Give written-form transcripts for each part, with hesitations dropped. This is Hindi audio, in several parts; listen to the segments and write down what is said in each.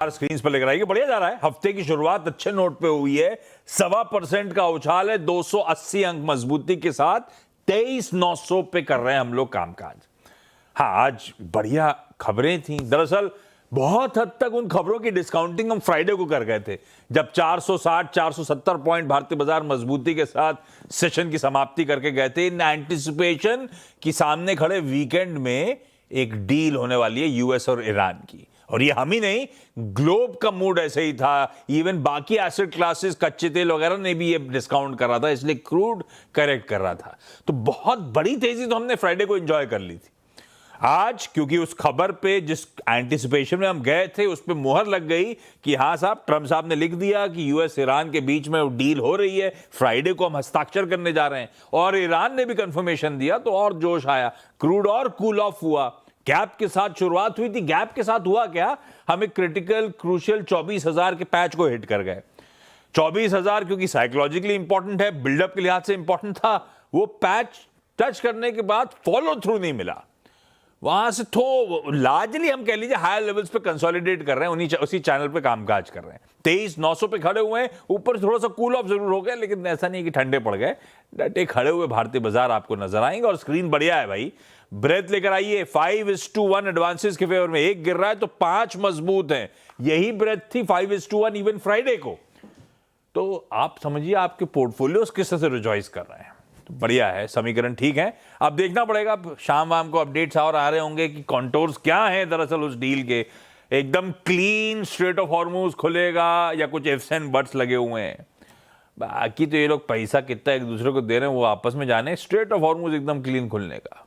स्क्रीन पर लेकर आइए। बढ़िया जा रहा है, हफ्ते की शुरुआत अच्छे नोट पे हुई है। 1.25% का उछाल है, 280 अंक मजबूती के साथ 23,900 पे कर रहे हैं हम लोग कामकाज। हाँ, आज बढ़िया खबरें थी। दरअसल बहुत हद तक उन खबरों की डिस्काउंटिंग हम फ्राइडे को कर गए थे, जब 460 470 पॉइंट भारतीय बाजार मजबूती के साथ सेशन की समाप्ति करके गए थे, इन एंटिसिपेशन कि सामने खड़े वीकेंड में एक डील होने वाली है यूएस और ईरान की। और ये हम ही नहीं, ग्लोब का मूड ऐसे ही था। इवन बाकी एसेट क्लासेस, कच्चे तेल वगैरह ने भी ये डिस्काउंट कर रहा था, इसलिए क्रूड करेक्ट कर रहा था। तो बहुत बड़ी तेजी तो हमने फ्राइडे को एंजॉय कर ली थी। आज क्योंकि उस खबर पे, जिस एंटिसिपेशन में हम गए थे, उस पे मुहर लग गई कि हाँ साहब, ट्रंप साहब ने लिख दिया कि यूएस ईरान के बीच में डील हो रही है, फ्राइडे को हम हस्ताक्षर करने जा रहे हैं, और ईरान ने भी कंफर्मेशन दिया, तो और जोश आया, क्रूड और कूल ऑफ हुआ। गैप के साथ शुरुआत हुई थी। गैप के साथ हुआ क्या, हम एक क्रिटिकल क्रूशियल 24,000 के पैच को हिट कर गए। 24,000 क्योंकि साइकोलॉजिकली इंपॉर्टेंट है, बिल्डअप के लिहाज से इंपॉर्टेंट था। वो पैच टच करने के बाद फॉलो थ्रू नहीं मिला। वहां से तो लार्जली हम कह लीजिए हायर लेवल्स पे कंसोलिडेट कर रहे हैं, उसी चैनल पे कामकाज कर रहे हैं। 23,900 पे खड़े हुए हैं। ऊपर थोड़ा सा कूल ऑफ जरूर हो गया, लेकिन ऐसा नहीं कि ठंडे पड़ गए। डटे खड़े हुए भारतीय बाजार आपको नजर आएंगे। और स्क्रीन बढ़िया है भाई, ब्रेथ लेकर आइए। 5:1 एडवांसेस के फेवर में, एक गिर रहा है तो 5 मजबूत हैं। यही ब्रेथ थी 5:1 इवन फ्राइडे को। तो आप समझिए आपके पोर्टफोलियोज किस तरह से रिजॉइस कर रहे हैं। तो बढ़िया है, समीकरण ठीक है। अब देखना पड़ेगा, शाम वाम को अपडेट्स और आ रहे होंगे कि कॉन्टोर्स क्या हैं दरअसल उस डील के। एकदम क्लीन स्ट्रेट ऑफ हॉर्मूज खुलेगा या कुछ इफ्स एंड बट्स लगे हुए हैं। बाकी तो ये लोग पैसा कितना एक दूसरे को दे रहे हैं वो आपस में जाने। स्ट्रेट ऑफ हॉर्मूज एकदम क्लीन खुलने का,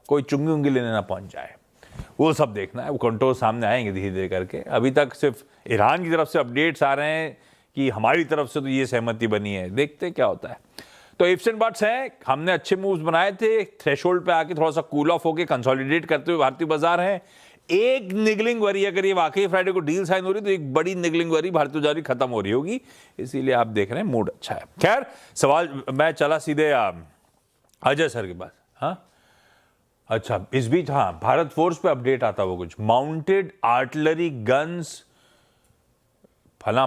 कोई चुंगी उंगी लेने ना पहुंच जाए, वो सब देखना है। वो कंट्रोल सामने आएंगे धीरे धीरे करके। अभी तक सिर्फ ईरान की तरफ से अपडेट्स आ रहे हैं कि हमारी तरफ से तो ये सहमति बनी है, देखते क्या होता है। तो इफ्स एंड बट्स हैं, हमने अच्छे मूव्स बनाए थे। थ्रेशोल्ड पे आके थोड़ा सा कूल ऑफ होके कंसोलिडेट करते हुए भारतीय बाजार हैं। एक निगलिंग वरी, अगर ये वाकई फ्राइडे को डील साइन हो रही तो एक बड़ी निगलिंग वरी भारतीय बाजार खत्म हो रही होगी, इसीलिए आप देख रहे हैं मूड अच्छा है। खैर, सवाल मैं चला सीधे अजय सर के पास। हाँ अच्छा, इस बीच हाँ, भारत फोर्स पे अपडेट आता वो कुछ माउंटेड आर्टिलरी गन्स फला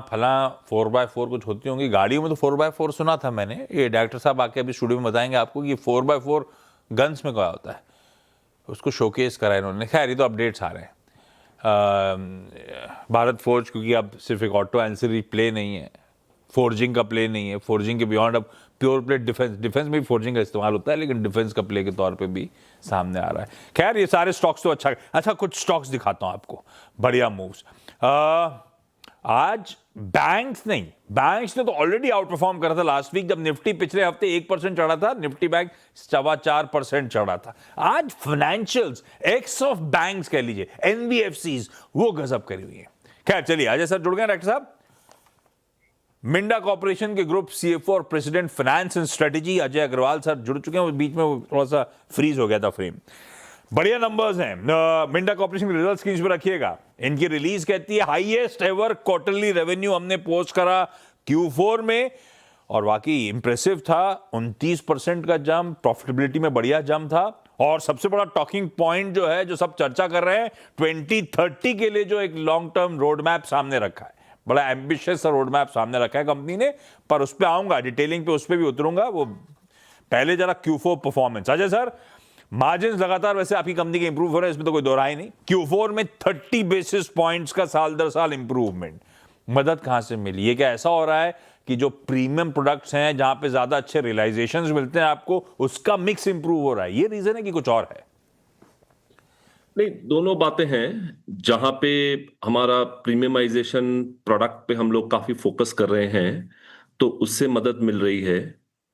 4x4 कुछ होती होंगी गाड़ियों में। तो 4x4 सुना था मैंने, ये डायरेक्टर साहब आके अभी स्टूडियो में बताएंगे आपको कि 4x4 गन्स में क्या होता है, उसको शोकेस करा इन्होंने। खैर, ये तो अपडेट्स आ रहे हैं। भारत फोर्ज क्योंकि अब सिर्फ एक ऑटो एंसिलरी प्ले नहीं है, फोर्जिंग का प्ले नहीं है, फोर्जिंग के बियॉन्ड अब प्योर प्ले डिफेंस में भी फोर्जिंग का इस्तेमाल होता है, लेकिन डिफेंस का प्ले के तौर पे भी सामने आ रहा है। खैर, ये सारे स्टॉक्स तो अच्छा कुछ स्टॉक्स दिखाता हूं आपको, बढ़िया मूव्स। आज बैंक्स ने तो ऑलरेडी आउट परफॉर्म करा था लास्ट वीक, जब निफ्टी पिछले हफ्ते 1% चढ़ा था, निफ्टी बैंक 4.25% चढ़ा था। आज फाइनेंशियल्स एक्स ऑफ बैंक्स कह लीजिए, एनबीएफसीज, वो गजब करी हुई है। खैर चलिए, अजय सर जुड़ गए डॉक्टर साहब। मिंडा कॉर्पोरेशन के ग्रुप सीएफओ और president finance and strategy Ajay Agarwal sir जुड़ चुके हैं। बीच में थोड़ा सा फ्रीज हो गया था फ्रेम। बढ़िया नंबर्स हैं। मिंडा कॉर्पोरेशन के रिजल्ट्स की पर रखिएगा। इनकी रिलीज कहती है हाईएस्ट एवर क्वार्टरली रेवेन्यू हमने पोस्ट करा Q4 में, और वाकई इंप्रेसिव था। 29% का जंप, प्रॉफिटेबिलिटी में बढ़िया जंप था। और सबसे बड़ा टॉकिंग पॉइंट जो है, जो सब चर्चा कर रहे हैं, 2030 के लिए जो एक लॉन्ग टर्म रोड मैप सामने रखा है, बड़ा एम्बिशियस रोड मैप सामने रखा है कंपनी ने। पर उस पर आऊंगा, डिटेलिंग पे उस पर भी उतरूंगा। वो पहले जरा Q4 performance. Ajay sir, margin लगातार वैसे आपकी कंपनी के इंप्रूव हो रहे हैं, इसमें तो कोई दो राय नहीं। Q4 में 30 बेसिस पॉइंट्स का साल दर साल इंप्रूवमेंट, मदद कहां से मिली? ये क्या ऐसा हो रहा है कि जो प्रीमियम प्रोडक्ट्स हैं, जहां पे ज्यादा अच्छे रियलाइजेशंस मिलते हैं आपको, उसका मिक्स इंप्रूव हो रहा है? ये रीजन है कि कुछ और है? नहीं, दोनों बातें हैं। जहां पे हमारा प्रीमियमाइजेशन प्रोडक्ट पे हम लोग काफी फोकस कर रहे हैं, तो उससे मदद मिल रही है।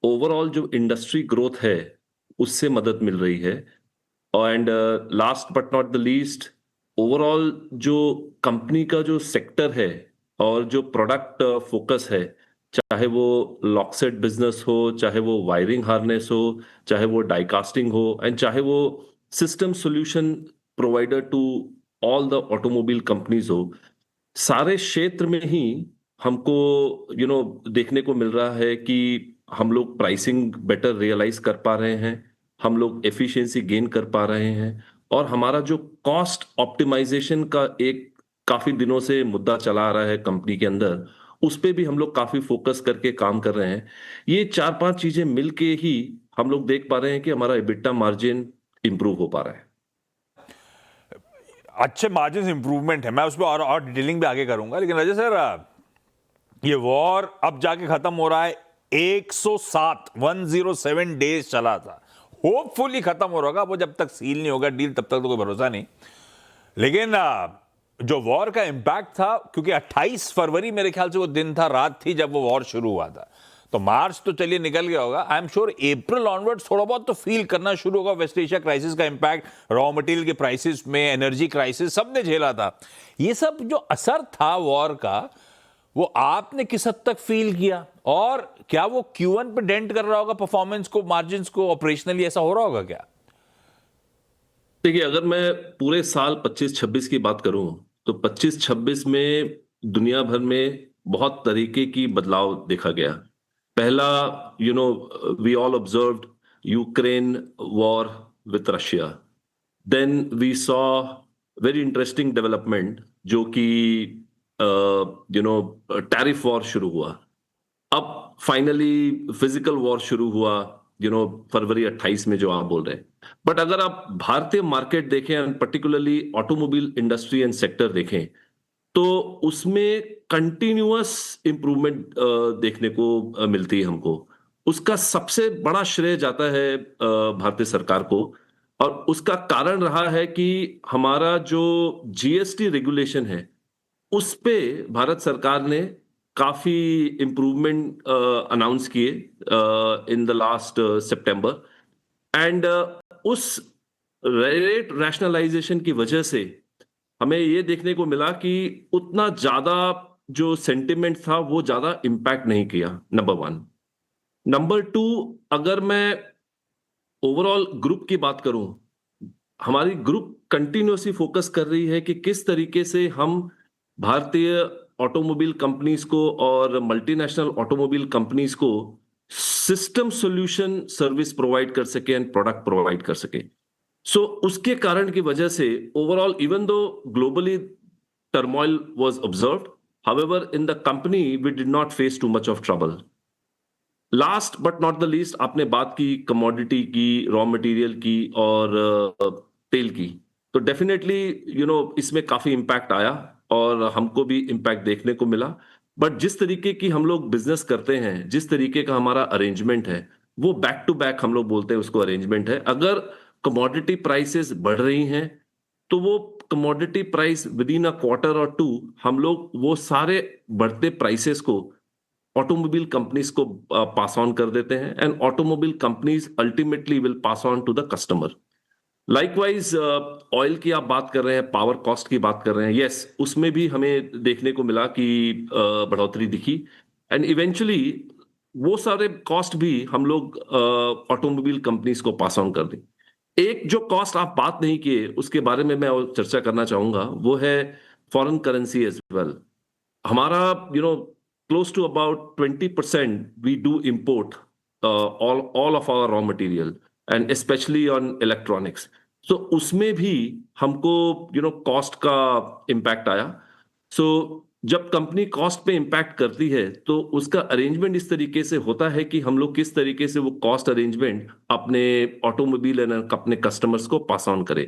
ओवरऑल जो इंडस्ट्री ग्रोथ है, उससे मदद मिल रही है। And last but not the least, overall जो कंपनी का जो सेक्टर है और जो प्रोडक्ट फोकस है, चाहे वो लॉकसेट बिजनेस हो, चाहे वो वायरिंग हार्नेस हो, चाहे वो डाइकास्टिंग हो, एंड चाहे वो system solution provider to all the automobile companies हो, सारे क्षेत्र में ही हमको देखने को मिल रहा है कि हम लोग प्राइसिंग बेटर रियलाइज कर पा रहे हैं, हम लोग एफिशिएंसी गेन कर पा रहे हैं, और हमारा जो कॉस्ट ऑप्टिमाइजेशन का एक काफी दिनों से मुद्दा चला आ रहा है कंपनी के अंदर, उस पे भी हम लोग काफी फोकस करके काम कर रहे हैं। ये 4-5 चीजें मिलके ही हम लोग देख पा रहे हैं कि हमारा EBITDA मार्जिन इंप्रूव हो पा रहा है। अच्छे मार्जिन इंप्रूवमेंट है, मैं उस पर और डिटेलिंग भी आगे करूंगा, लेकिन अजय सर, ये वॉर अब जाके खत्म हो रहा है। 107 डेज चला था, होपफुली खत्म हो रहा होगा। वो जब तक सील नहीं होगा डील, तब तक तो कोई भरोसा नहीं। लेकिन जो वॉर का इंपैक्ट था, क्योंकि 28 फरवरी मेरे ख्याल से वो दिन था, रात थी जब वो वॉर शुरू हुआ था, तो मार्च तो चलिए निकल गया होगा। I am sure April onwards थोड़ा बहुत तो फील करना शुरू होगा वेस्ट एशिया क्राइसिस का इंपैक्ट। रॉ मटेरियल के प्राइसेस में, एनर्जी क्राइसिस, सबने झेला था। ये सब जो असर था वॉर का, वो आपने किस हद तक फील किया, और क्या वो Q1 पे डेंट कर रहा होगा परफॉर्मेंस को, मार्जिन्स को? ऑपरेशनली ऐसा हो रहा होगा क्या? देखिए, अगर मैं पूरे साल 25-26 की बात करूं, तो 25-26 में दुनिया भर में बहुत तरीके की बदलाव देखा गया। पहला, we all observed Ukraine war with Russia. Then we saw very interesting development, जो कि टैरिफ वॉर शुरू हुआ। अब फाइनली फिजिकल वॉर शुरू हुआ, फरवरी 28 में, जो आप बोल रहे हैं। बट अगर आप भारतीय मार्केट देखें, and particularly automobile industry and sector देखें, तो उसमें कंटिन्यूअस इंप्रूवमेंट देखने को मिलती है हमको। उसका सबसे बड़ा श्रेय जाता है भारतीय सरकार को, और उसका कारण रहा है कि हमारा जो जीएसटी रेगुलेशन है, उस पे भारत सरकार ने काफी इंप्रूवमेंट अनाउंस किए in the last September. And उस रेट रैशनलाइजेशन की वजह से हमें ये देखने को मिला कि उतना ज्यादा जो सेंटिमेंट था वो ज्यादा इंपैक्ट नहीं किया, नंबर वन। नंबर टू, अगर मैं ओवरऑल ग्रुप की बात करूं, हमारी ग्रुप कंटिन्यूसली फोकस कर रही है कि किस तरीके से हम भारतीय ऑटोमोबाइल कंपनीज को और मल्टीनेशनल ऑटोमोबाइल कंपनीज को सिस्टम सॉल्यूशन सर्विस प्रोवाइड कर सके एंड प्रोडक्ट प्रोवाइड कर सके। सो उसके कारण की वजह से overall, even though globally turmoil was observed, however in the company we did not face too much of trouble. Last but not the least, आपने बात की कमोडिटी की, रॉ मटेरियल की और तेल की। तो डेफिनेटली इसमें काफी इंपैक्ट आया और हमको भी इंपैक्ट देखने को मिला। बट जिस तरीके की हम लोग बिजनेस करते हैं, जिस तरीके का हमारा अरेंजमेंट है, वो बैक टू बैक हम लोग बोलते हैं उसको अरेंजमेंट है। अगर कमोडिटी प्राइसेस बढ़ रही हैं, तो वो commodity price with in a quarter और टू हम लोग वो सारे बढ़ते प्राइसेस को ऑटोमोबाइल कंपनीज को पास ऑन कर देते हैं, and automobile companies ultimately will pass on to the customer. Likewise oil की आप बात कर रहे हैं, पावर कॉस्ट की बात कर रहे हैं, यस, उसमें भी हमें देखने को मिला कि बढ़ोतरी दिखी, एंड इवेंचुअली वो सारे कॉस्ट भी हम लोग ऑटोमोबाइल कंपनीज को पास ऑन कर दें। एक जो कॉस्ट आप बात नहीं किए, उसके बारे में मैं और चर्चा करना चाहूंगा, वो है फॉरेन करेंसी एज वेल। हमारा close to about 20% we do import all of our raw material, and especially on electronics. So उसमें भी हमको कॉस्ट का इम्पैक्ट आया। सो जब कंपनी कॉस्ट पे इम्पैक्ट करती है, तो उसका अरेंजमेंट इस तरीके से होता है कि हम लोग किस तरीके से वो कॉस्ट अरेंजमेंट अपने ऑटोमोबाइल एंड अपने कस्टमर्स को पास ऑन करें।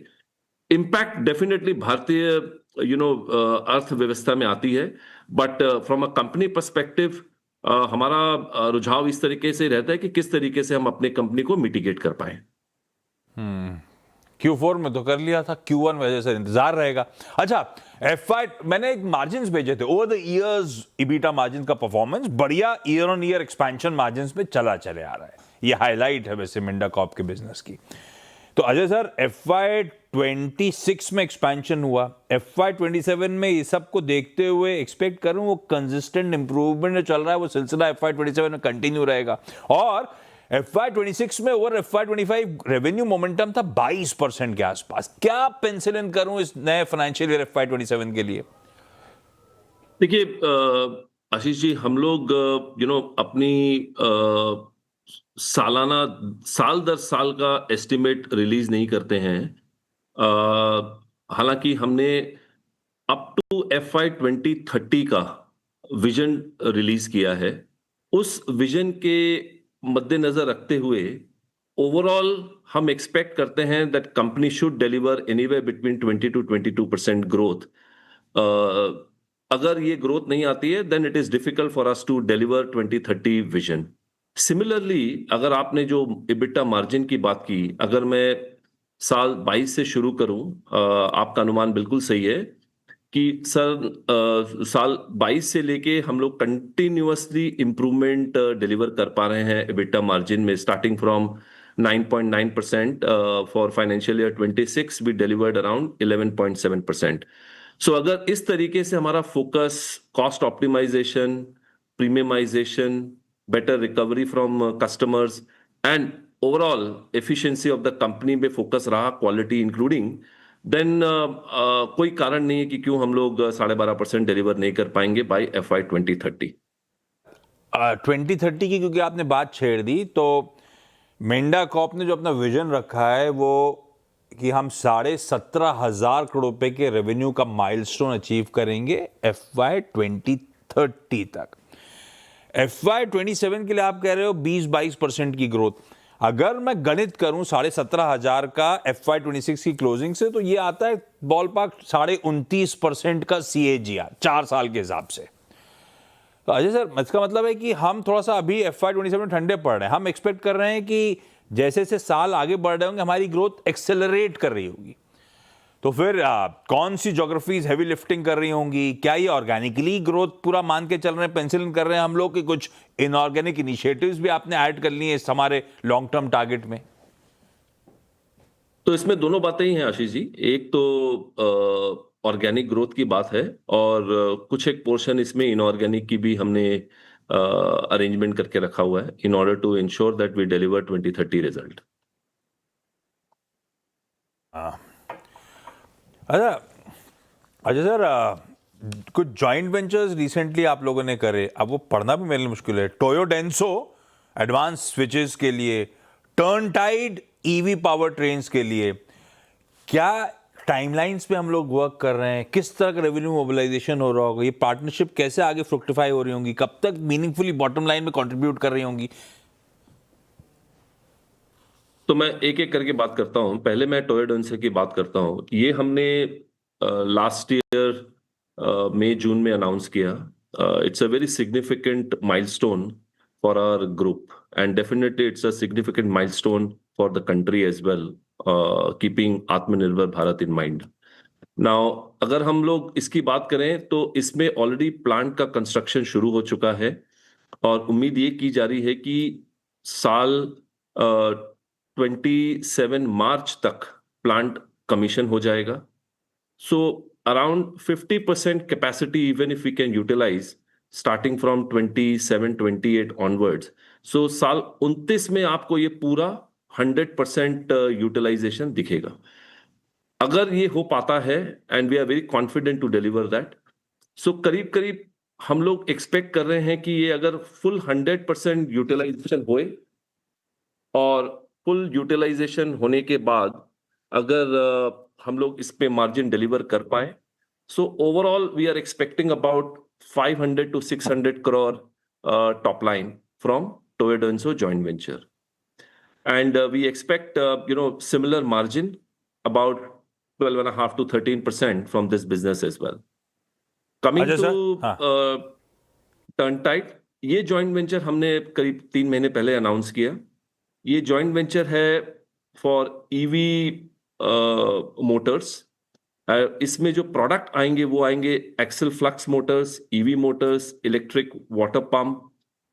इम्पैक्ट डेफिनेटली भारतीय अर्थव्यवस्था में आती है, but from a company perspective हमारा रुझाव इस तरीके से रहता है कि किस तरीके से हम अपने कंपनी को मिटिगेट कर पाए। Q4 में तो कर लिया था, Q1 वजह से इंतजार रहेगा। अच्छा, FY मैंने एक मार्जिन्स भेजे थे, over the years EBITDA margin का परफॉर्मेंस बढ़िया year on year expansion margins में चले आ रहा है। ये हाईलाइट है वैसे मिंडा कॉर्प के बिजनेस की। तो अजय सर, FY26 में एक्सपेंशन हुआ, FY27 में ये सब को देखते हुए एक्सपेक्ट करूं वो कंसिस्टेंट इंप्रूवमेंट जो चल रहा है वो सिलसिला FY27 में कंटिन्यू रहेगा, और FY26 में ओवर FY25 रेवेन्यू मोमेंटम था 22% के आसपास। क्या पेंसिल इन करूं इस नए फाइनेंशियल ईयर FY27 के लिए? देखिए आशीष जी, हम लोग अपनी सालाना, साल दर साल का एस्टिमेट रिलीज नहीं करते हैं। हालांकि हमने अप टू FY 2030 का विजन रिलीज किया है, उस विजन के मद्देनजर रखते हुए ओवरऑल हम एक्सपेक्ट करते हैं that company should deliver anywhere between 20 to 22% growth. अगर ये ग्रोथ नहीं आती है then it is difficult for us to deliver 2030 vision. Similarly अगर आपने जो EBITDA मार्जिन की बात की, अगर मैं साल 22 से शुरू करूं, आपका अनुमान बिल्कुल सही है कि सर साल 22 से लेके हम लोग कंटिन्यूअसली इंप्रूवमेंट डिलीवर कर पा रहे हैं EBITDA मार्जिन में, starting from 9.9% for financial year 26 we delivered around 11.7%। So अगर इस तरीके से हमारा focus cost optimisation, premiumisation, better recovery from customers and overall efficiency of the company में फोकस रहा, क्वालिटी इंक्लूडिंग, देन कोई कारण नहीं है कि क्यों हम लोग 12.5% डिलीवर नहीं कर पाएंगे बाय FY 2030। 2030 की क्योंकि आपने बात छेड़ दी, तो मिंडा कॉर्प ने जो अपना विजन रखा है वो कि हम 17,500 करोड़ रुपए के रेवेन्यू का माइलस्टोन अचीव करेंगे FY 2030 तक। FY 27 के लिए आप कह रहे हो 20-22% की ग्रोथ। अगर मैं गणित करूं 17,500 का FY 26 की क्लोजिंग से, तो ये आता है बॉल पार्क 29.5% का CAGR 4 साल के हिसाब से। तो अजय सर, इसका मतलब है कि हम थोड़ा सा अभी FY 27 में ठंडे पड़ रहे हैं। हम एक्सपेक्ट कर रहे हैं कि जैसे जैसे साल आगे बढ़ रहे होंगे हमारी ग्रोथ एक्सेलरेट कर रही होगी। तो फिर कौन सी ज्योग्राफीज हैवी लिफ्टिंग कर रही होंगी? क्या ये ऑर्गेनिकली ग्रोथ पूरा मान के चल रहे हैं, पेंसिल कर रहे हैं हम लोग, कि कुछ इनऑर्गेनिक इनिशिएटिव्स भी आपने ऐड कर लिए इस हमारे लॉन्ग टर्म टारगेट में? तो इसमें दोनों बातें ही हैं आशीष जी। एक तो ऑर्गेनिक ग्रोथ की बात है और कुछ एक पोर्शन इसमें इनऑर्गेनिक की भी हमने अरेंजमेंट करके रखा हुआ है in order to ensure that we deliver 2030 result. अच्छा अजय सर, कुछ जॉइंट वेंचर्स रिसेंटली आप लोगों ने करे, अब वो पढ़ना भी मेरे लिए मुश्किल है। टोयो डेंसो एडवांस स्विचेस के लिए, टर्नटाइड ईवी पावर ट्रेन्स के लिए, क्या टाइमलाइंस पे हम लोग वर्क कर रहे हैं? किस तरह का रेवेन्यू मोबिलाइजेशन हो रहा होगा? ये पार्टनरशिप कैसे आगे फ्रुक्टिफाई हो रही होंगी? कब तक मीनिंगफुली बॉटम लाइन में कंट्रीब्यूट कर रही होंगी? तो मैं एक एक करके बात करता हूं। पहले मैं टोयो डेंसो की बात करता हूं। ये हमने लास्ट ईयर मई जून में अनाउंस किया। It's a very significant milestone for our group and definitely it's a significant milestone for the country as well, keeping Atmanirbhar Bharat in mind. Now अगर हम लोग इसकी बात करें तो इसमें ऑलरेडी प्लांट का कंस्ट्रक्शन शुरू हो चुका है और उम्मीद ये की जा रही है कि साल 27 मार्च तक प्लांट कमीशन हो जाएगा। So around 50% capacity even if we can utilise starting from 27-28 onwards. So साल 29 में आपको ये पूरा 100% यूटिलाइजेशन दिखेगा। अगर ये हो पाता है and we are very confident to deliver that, so करीब करीब हम लोग एक्सपेक्ट कर रहे हैं कि ये अगर फुल 100% यूटिलाइजेशन होए और फुल यूटिलाइजेशन होने के बाद अगर हम लोग इस पे मार्जिन डिलीवर कर पाए, so overall we are expecting about 500 to 600 crore top line from Toyo Denso joint venture, and we expect similar margin about 12.5 to 13% from this business as well. Coming अच्छा to सर, हाँ। टर्नटाइड, ये जॉइंट वेंचर हमने करीब 3 महीने पहले अनाउंस किया। ये जॉइंट वेंचर है फॉर ईवी मोटर्स। इसमें जो प्रोडक्ट आएंगे वो आएंगे axial flux motors, EV motors, electric water pump,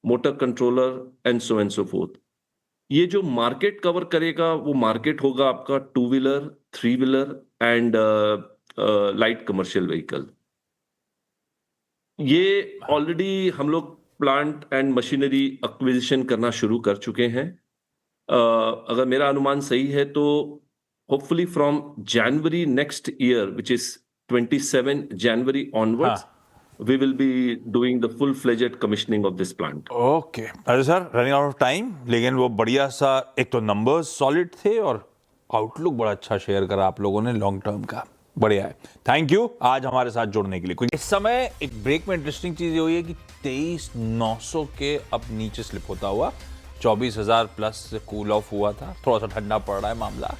motor controller and so forth. ये जो मार्केट कवर करेगा वो मार्केट होगा आपका 2 wheeler, 3 wheeler and light commercial vehicle. ये ऑलरेडी हम लोग प्लांट एंड मशीनरी एक्विजिशन करना शुरू कर चुके हैं। अगर मेरा अनुमान सही है तो hopefully from January next year which is 27 January onwards we will be doing the full-fledged commissioning of this plant. Okay अरे sir, running out of time, लेकिन वो बढ़िया सा, एक तो नंबर्स सॉलिड थे और आउटलुक बड़ा अच्छा शेयर करा आप लोगों ने लॉन्ग टर्म का। बढ़िया है, थैंक यू आज हमारे साथ जुड़ने के लिए। इस समय एक ब्रेक में इंटरेस्टिंग चीज ये हुई है कि 23,900 के अब नीचे स्लिप होता हुआ 24,000 प्लस से कूल ऑफ हुआ था। थोड़ा सा ठंडा पड़ रहा है मामला,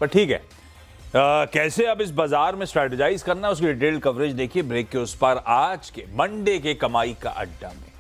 पर ठीक है। कैसे अब इस बाजार में स्ट्रेटेजाइज करना है उसकी डिटेल्ड कवरेज देखिए ब्रेक के उस पार आज के मंडे के कमाई का अड्डा में।